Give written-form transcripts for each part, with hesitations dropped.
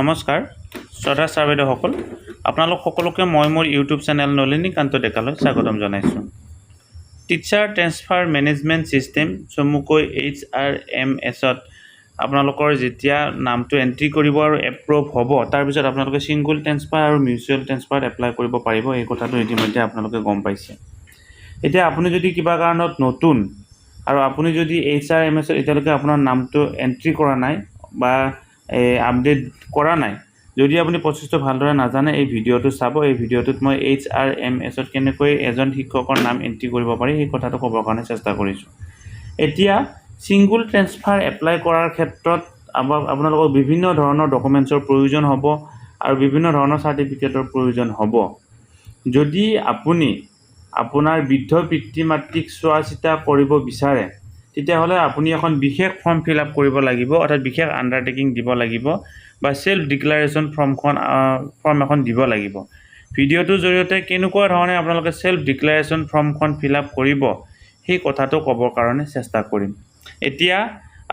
নমস্কাৰ শ্ৰদ্ধা ছাৰ বাইদেউসকল আপোনালোক সকলোকে মই মোৰ ইউটিউব চেনেল নলিনী কান্ত ডেকালৈ স্বাগতম জনাইছোঁ টিচাৰ ট্ৰেন্সফাৰ মেনেজমেণ্ট ছিষ্টেম চমুকৈ HRMS ত আপোনালোকৰ যেতিয়া নামটো এন্ট্ৰি কৰিব আৰু এপ্ৰুভ হ'ব তাৰ পিছত আপোনালোকে সিঙ্গল ট্ৰান্সফাৰ আৰু মিউচুৱেল ট্ৰান্সফাৰ এপ্লাই কৰিব পাৰিব এই কথাটো ইতিমধ্যে আপোনালোকে গম পাইছে এতিয়া আপুনি যদি কিবা কাৰণত নতুন আৰু আপুনি যদি HRMS ত এতিয়ালৈকে আপোনাৰ নামটো এন্ট্ৰি কৰা নাই বা আপডেট কৰা নাই যদি আপুনি প্ৰচেছটো ভালদৰে নাজানে এই ভিডিঅটো চাব এই ভিডিঅটোত মই HRMS ত কেনেকৈ এজন শিক্ষকৰ নাম এন্ট্ৰি কৰিব পাৰি এই কথাটো ক'বৰ কাৰণে চেষ্টা কৰিছোঁ এতিয়া সিঙ্গল ট্ৰান্সফাৰ এপ্লাই কৰাৰ ক্ষেত্ৰত আপোনালোকক বিভিন্ন ধৰণৰ ডকুমেন্টছৰ প্ৰয়োজন হ'ব আৰু বিভিন্ন ধৰণৰ সাৰ্টিফিকেটৰ প্ৰয়োজন হ'ব যদি আপুনি আপোনাৰ বৃদ্ধ পিতৃ মাতৃক চোৱাচিতা কৰিব বিচাৰে তেতিয়াহ'লে আপুনি এখন বিশেষ ফৰ্ম ফিল আপ কৰিব লাগিব অৰ্থাৎ বিশেষ আন্ডাৰটেকিং দিব লাগিব বা সেলফ ডিক্লাৰেশ্যন ফৰ্ম এখন দিব লাগিব ভিডিঅটোৰ জৰিয়তে কেনেকুৱা ধৰণে আপোনালোকে সেলফ ডিক্লাৰেশ্যন ফৰ্মখন ফিল আপ কৰিব সেই কথাটো ক'বৰ কাৰণে চেষ্টা কৰিম এতিয়া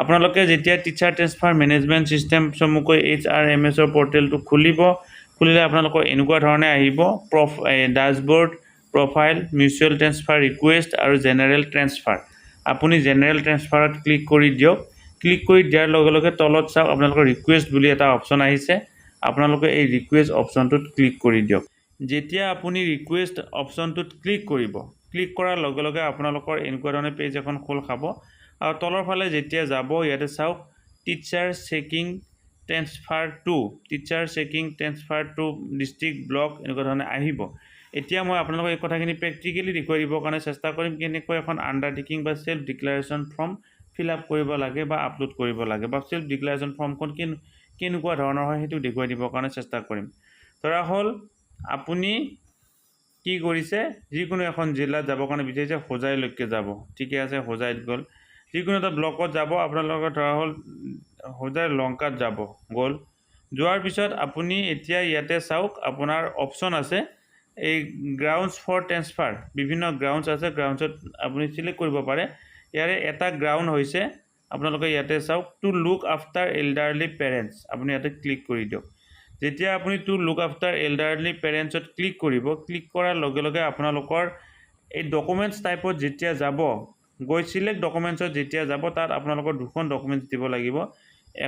আপোনালোকে যেতিয়া টিচাৰ ট্ৰান্সফাৰ মেনেজমেণ্ট ছিষ্টেম চমুকৈ HRMS ৰ পৰ্টেলটো খুলিলে আপোনালোকৰ এনেকুৱা ধৰণে আহিব dashboard profile mutual transfer request আৰু জেনাৰেল ট্ৰান্সফাৰ আপুনি জেনাৰেল ট্ৰান্সফাৰত ক্লিক কৰি দিয়ক ক্লিক কৰি দিয়াৰ লগে লগে তলত চাওক আপোনালোকৰ ৰিকুৱেষ্ট বুলি এটা অপচন আহিছে আপোনালোকে এই ৰিকুৱেষ্ট অপচনটোত ক্লিক কৰি দিয়ক যেতিয়া আপুনি ৰিকুৱেষ্ট অপচনটোত ক্লিক কৰিব ক্লিক কৰাৰ লগে লগে আপোনালোকৰ এনেকুৱা ধৰণে পেজ এখন খোল খাব আৰু তলৰ ফালে যেতিয়া যাব ইয়াতে চাওক teacher checking transfer to district block এনেকুৱা ধৰণে আহিব এতিয়া মই আপোনালোকক এই কথাখিনি প্ৰেক্টিকেলি দেখুৱাই দিবৰ কাৰণে চেষ্টা কৰিম কেনেকৈ এখন আন্ডাৰটেকিং বা self declaration form fill up কৰিব লাগে বা আপলোড কৰিব লাগে বা সেলফ ডিক্লাৰেশ্যন ফৰ্মখন কেনেকুৱা ধৰণৰ হয় সেইটো দেখুৱাই দিবৰ কাৰণে চেষ্টা কৰিম ধৰা হ'ল আপুনি কি কৰিছে যিকোনো এখন জিলাত যাবৰ কাৰণে বিচাৰিছে হোজাইলৈকে যাব ঠিকে আছে হোজাইত গ'ল যিকোনো এটা ব্লকত যাব আপোনালোকৰ ধৰা হ'ল হোজাই লংকাত যাব গ'ল যোৱাৰ পিছত আপুনি এতিয়া ইয়াতে চাওক আপোনাৰ অপচন আছে এই গ্ৰাউণ্ডছ ফৰ ট্ৰান্সফাৰ বিভিন্ন গ্ৰাউণ্ডছ আছে গ্ৰাউণ্ডছত আপুনি সিলেক্ট কৰিব পাৰে ইয়াৰে এটা গ্ৰাউণ্ড হৈছে আপোনালোকে ইয়াতে চাওক to look after elderly parents আপুনি ইয়াতে ক্লিক কৰি দিয়ক যেতিয়া আপুনি টু লুক আফটাৰ এল্ডাৰলি পেৰেণ্টছত ক্লিক কৰিব ক্লিক কৰাৰ লগে লগে আপোনালোকৰ এই ডকুমেণ্টছ টাইপত যেতিয়া যাব গৈ সিলেক্ট ডকুমেণ্টছত যেতিয়া যাব তাত আপোনালোকৰ দুখন ডকুমেণ্টছ দিব লাগিব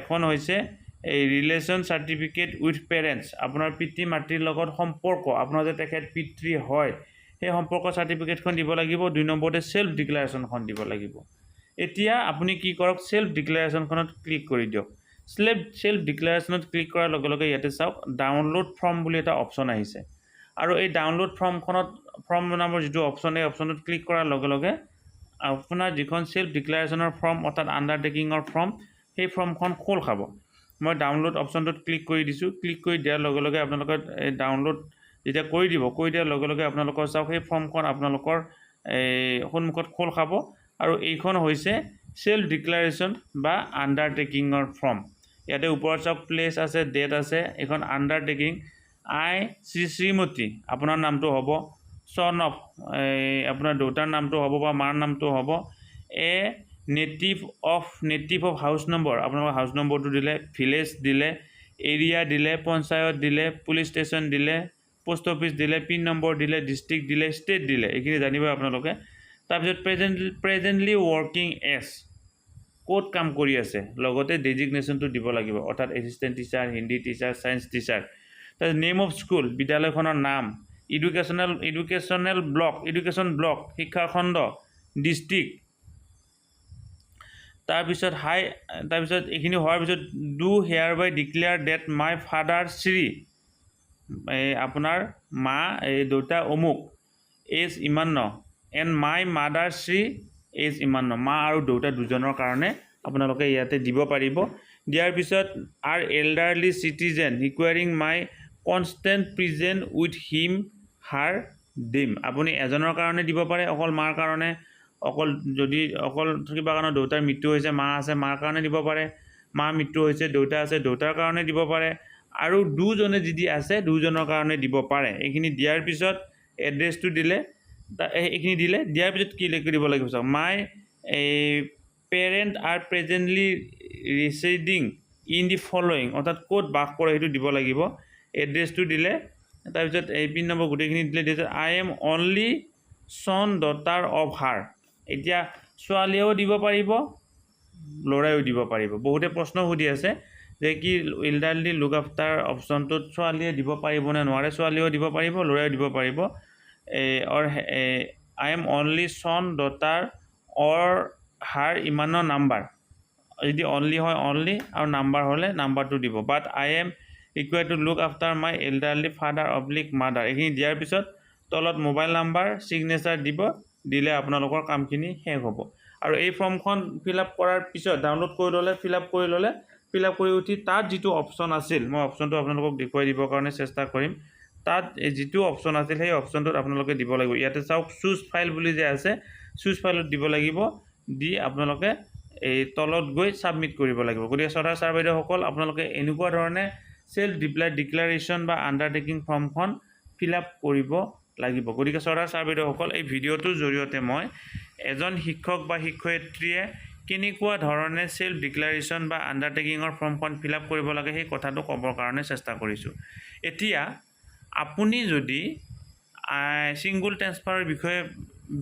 এখন হৈছে এই ৰিলেশ্যন সাৰ্টিফিকেট উইথ পেৰেণ্টছ আপোনাৰ পিতৃ মাতৃৰ লগত সম্পৰ্ক আপোনাৰ যে তেখেত পিতৃ হয় সেই সম্পৰ্ক সাৰ্টিফিকেটখন দিব লাগিব দুই নম্বৰতে সেলফ ডিক্লাৰেশ্যনখন দিব লাগিব এতিয়া আপুনি কি কৰক সেলফ ডিক্লাৰেশ্যনখনত ক্লিক কৰি দিয়ক সেলফ ডিক্লাৰেশ্যনত ক্লিক কৰাৰ লগে লগে ইয়াতে চাওক ডাউনলোড ফৰ্ম বুলি এটা অপচন আহিছে আৰু এই ডাউনলোড ফৰ্ম নামৰ যিটো অপচন এই অপচনটোত ক্লিক কৰাৰ লগে লগে আপোনাৰ যিখন সেলফ ডিক্লাৰেশ্যনৰ ফৰ্ম অৰ্থাৎ আন্ডাৰটেকিঙৰ ফৰ্ম সেই ফৰ্মখন খোল খাব মই ডাউনলোড অপচনটোত ক্লিক কৰি দিছোঁ ক্লিক কৰি দিয়াৰ লগে লগে আপোনালোকে এই ডাউনলোড যেতিয়া কৰি দিয়াৰ লগে লগে আপোনালোকৰ চাওক সেই ফৰ্মখন আপোনালোকৰ সন্মুখত খোল খাব আৰু এইখন হৈছে সেলফ ডিক্লাৰেশ্যন বা আন্ডাৰটেকিঙৰ ফৰ্ম ইয়াতে ওপৰত চাওক প্লেচ আছে ডেট আছে এইখন আন্ডাৰটেকিং শ্ৰীমতী আপোনাৰ নামটো হ'ব সন অফ আপোনাৰ দেউতাৰ নামটো হ'ব বা মাৰ নামটো হ'ব নেটিভ অফ হাউচ নম্বৰ আপোনালোকৰ হাউচ নম্বৰটো দিলে ভিলেজ দিলে এৰিয়া দিলে পঞ্চায়ত দিলে পুলিচ ষ্টেচন দিলে পোষ্ট অফিচ দিলে পিন নম্বৰ দিলে ডিষ্ট্ৰিক্ট দিলে ষ্টেট দিলে এইখিনি জানিব আপোনালোকে তাৰপিছত প্ৰেজেণ্টলি ৱৰ্কিং এজ ক'ত কাম কৰি আছে লগতে ডেজিগনেশ্যনটো দিব লাগিব অৰ্থাৎ assistant teacher Hindi teacher science teacher তাৰপিছত নেম অফ স্কুল বিদ্যালয়খনৰ নাম এডুকেশ্যন ব্লক শিক্ষাখণ্ড ডিষ্ট্ৰিক্ট তাৰপিছত এইখিনি হোৱাৰ পিছত do hereby declare that my father Shri আপোনাৰ মা দেউতা অমুক এজ ইমান্ন and my mother Shri age ইমান্ন মা আৰু দেউতা দুজনৰ কাৰণে আপোনালোকে ইয়াতে দিব পাৰিব দিয়াৰ পিছত are elderly citizen requiring my constant present with him her them আপুনি এজনৰ কাৰণে দিব পাৰে অকল মাৰ কাৰণে অকল কিবা কাৰণত দেউতাৰ মৃত্যু হৈছে মা আছে মাৰ কাৰণে দিব পাৰে মা মৃত্যু হৈছে দেউতা আছে দেউতাৰ কাৰণে দিব পাৰে আৰু দুজনে যদি আছে দুজনৰ কাৰণে দিব পাৰে এইখিনি দিয়াৰ পিছত এড্ৰেছটো দিলে এইখিনি দিয়াৰ পিছত কি লিখি দিব লাগিব চাওক my parent are presently residing in the following অৰ্থাৎ ক'ত বাস কৰে সেইটো দিব লাগিব এড্ৰেছটো দিলে তাৰপিছত এই পিন নম্বৰ গোটেইখিনি দিলে তাৰপিছত আই এম অনলি চন ডটাৰ অফ হাৰ এতিয়া ছোৱালীয়েও দিব পাৰিব ল'ৰাইও দিব পাৰিব বহুতে প্ৰশ্ন সুধি আছে যে কি ইল্ডাৰলি লুক আফটাৰ অপশ্যনটোত ছোৱালীয়ে দিব পাৰিবনে নোৱাৰে ছোৱালীয়েও দিব পাৰিব ল'ৰাইও দিব পাৰিব অৰ আই এম অনলি চন ডটাৰ অৰ হাৰ ইমানৰ নাম্বাৰ যদি অনলি হয় অনলি আৰু নাম্বাৰ হ'লে নাম্বাৰটো দিব but I am required to look after my elderly father oblique mother এইখিনি দিয়াৰ পিছত তলত মোবাইল নাম্বাৰ ছিগনেচাৰ দিব দিলে আপোনালোকৰ কামখিনি শেষ হ'ব আৰু এই ফৰ্মখন ফিল আপ কৰাৰ পিছত ডাউনলোড কৰি ল'লে ফিল আপ কৰি উঠি তাত যিটো অপশ্যন আছিল মই অপশ্যনটো আপোনালোকক দেখুৱাই দিবৰ কাৰণে চেষ্টা কৰিম তাত যিটো অপশ্যন আছিল সেই অপশ্যনটোত আপোনালোকে দিব লাগিব ইয়াতে চাওক চুজ ফাইল বুলি যে আছে চুজ ফাইলত দিব লাগিব দি আপোনালোকে এই তলত গৈ ছাবমিট কৰিব লাগিব গতিকে চৰকাৰ ছাৰ বাইদেউসকল আপোনালোকে এনেকুৱা ধৰণে সেল্ফ ডিক্লাৰেশ্যন বা আণ্ডাৰটেকিং ফৰ্মখন ফিল আপ কৰিব লাগিব গতিকে চৰকাৰ ছাৰ বাইদেউসকল এই ভিডিঅ'টোৰ জৰিয়তে মই এজন শিক্ষক বা শিক্ষয়িত্ৰীয়ে কেনেকুৱা ধৰণে সেল্ফ ডিক্লাৰেশ্যন বা আণ্ডাৰটেকিঙৰ ফৰ্মখন ফিল আপ কৰিব লাগে সেই কথাটো ক'বৰ কাৰণে চেষ্টা কৰিছোঁ এতিয়া আপুনি যদি ছিংগুল ট্ৰেন্সফাৰৰ বিষয়ে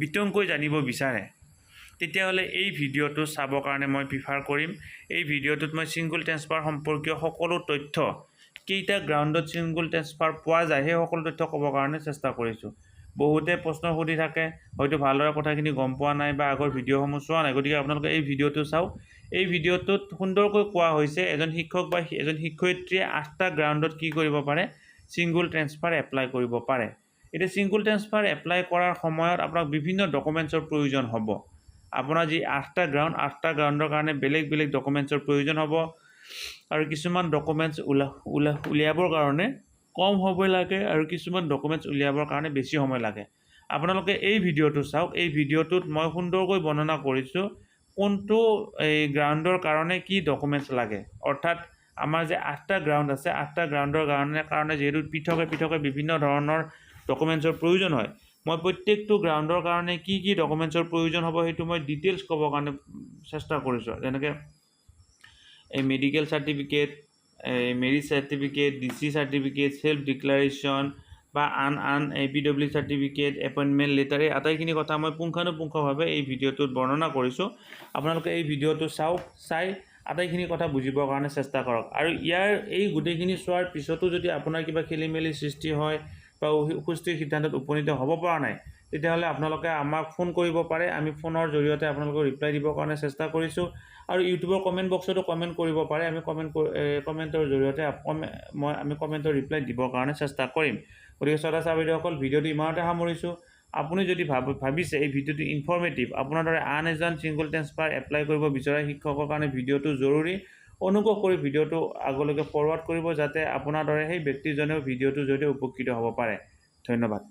বিতংকৈ জানিব বিচাৰে তেতিয়াহ'লে এই ভিডিঅ'টো চাবৰ কাৰণে মই প্ৰিফাৰ কৰিম এই ভিডিঅ'টোত মই ছিংগুল ট্ৰেন্সফাৰ সম্পৰ্কীয় সকলো তথ্য কেইটা গ্ৰাউণ্ডত ছিংগুল ট্ৰেন্সফাৰ পোৱা যায় সেই সকলো তথ্য ক'বৰ কাৰণে চেষ্টা কৰিছোঁ বহুতে প্ৰশ্ন সুধি থাকে হয়তো ভালদৰে কথাখিনি গম পোৱা নাই বা আগৰ ভিডিঅ'সমূহ চোৱা নাই গতিকে আপোনালোকে এই ভিডিঅ'টো চাওক এই ভিডিঅ'টোত সুন্দৰকৈ কোৱা হৈছে এজন শিক্ষক বা এজন শিক্ষয়িত্ৰীয়ে 8টা গ্ৰাউণ্ডত কি কৰিব পাৰে ছিংগুল ট্ৰেন্সফাৰ এপ্লাই কৰিব পাৰে এতিয়া ছিংগুল ট্ৰেন্সফাৰ এপ্লাই কৰাৰ সময়ত আপোনাক বিভিন্ন ডকুমেণ্টছৰ প্ৰয়োজন হ'ব আপোনাৰ যি 8টা গ্ৰাউণ্ডৰ কাৰণে বেলেগ ডকুমেণ্টছৰ প্ৰয়োজন হ'ব আৰু কিছুমান ডকুমেণ্টছ উলিয়াবৰ কাৰণে কম সময় লাগে আৰু কিছুমান ডকুমেণ্টছ উলিয়াবৰ কাৰণে বেছি সময় লাগে আপোনালোকে এই ভিডিঅ'টো চাওক এই ভিডিঅ'টোত মই সুন্দৰকৈ বৰ্ণনা কৰিছোঁ কোনটো এই গ্ৰাউণ্ডৰ কাৰণে কি ডকুমেণ্টছ লাগে অৰ্থাৎ আমাৰ যে 8টা গ্ৰাউণ্ড আছে 8টা গ্ৰাউণ্ডৰ কাৰণে যিহেতু পৃথকে বিভিন্ন ধৰণৰ ডকুমেণ্টছৰ প্ৰয়োজন হয় মই প্ৰত্যেকটো গ্ৰাউণ্ডৰ কাৰণে কি ডকুমেণ্টছৰ প্ৰয়োজন হ'ব সেইটো মই ডিটেইলছ ক'বৰ কাৰণে চেষ্টা কৰিছোঁ যেনেকৈ এই medical certificate marriage certificate DC certificate self declaration বা আন APW চাৰ্টিফিকেট এপইণ্টমেণ্ট লেটাৰ এই আটাইখিনি কথা মই পুংখানুপুংখভাৱে এই ভিডিঅ'টোত বৰ্ণনা কৰিছোঁ আপোনালোকে এই ভিডিঅ'টো চাওক চাই আটাইখিনি কথা বুজিবৰ কাৰণে চেষ্টা কৰক আৰু ইয়াৰ এই গোটেইখিনি চোৱাৰ পিছতো যদি আপোনাৰ কিবা খেলিমেলি সৃষ্টি হয় বা সুস্থিৰ সিদ্ধান্তত উপনীত হ'ব পৰা নাই তেতিয়াহ'লে আপোনালোকে আমাক ফোন কৰিব পাৰে আমি ফোনৰ জৰিয়তে আপোনালোকক ৰিপ্লাই দিবৰ কাৰণে চেষ্টা কৰিছোঁ আৰু ইউটিউবৰ কমেণ্ট বক্সতো কমেণ্ট কৰিব পাৰে আমি কমেণ্টৰ জৰিয়তে আমি কমেণ্টৰ ৰিপ্লাই দিবৰ কাৰণে চেষ্টা কৰিম গতিকে চৰকাৰ ছাৰ বাইদেউসকল ভিডিঅ'টো ইমানতে সামৰিছোঁ আপুনি যদি ভাবিছে এই ভিডিঅ'টো ইনফৰ্মেটিভ আপোনাৰ দৰে আন এজন ছিংগুল ট্ৰেন্সফাৰ এপ্লাই কৰিব বিচৰা শিক্ষকৰ কাৰণে ভিডিঅ'টো জৰুৰী অনুগ্ৰহ কৰি ভিডিঅ'টো আগলৈকে ফৰৱাৰ্ড কৰিব যাতে আপোনাৰ দৰে সেই ব্যক্তিজনেও ভিডিঅ'টোৰ জৰিয়তে উপকৃত হ'ব পাৰে ধন্যবাদ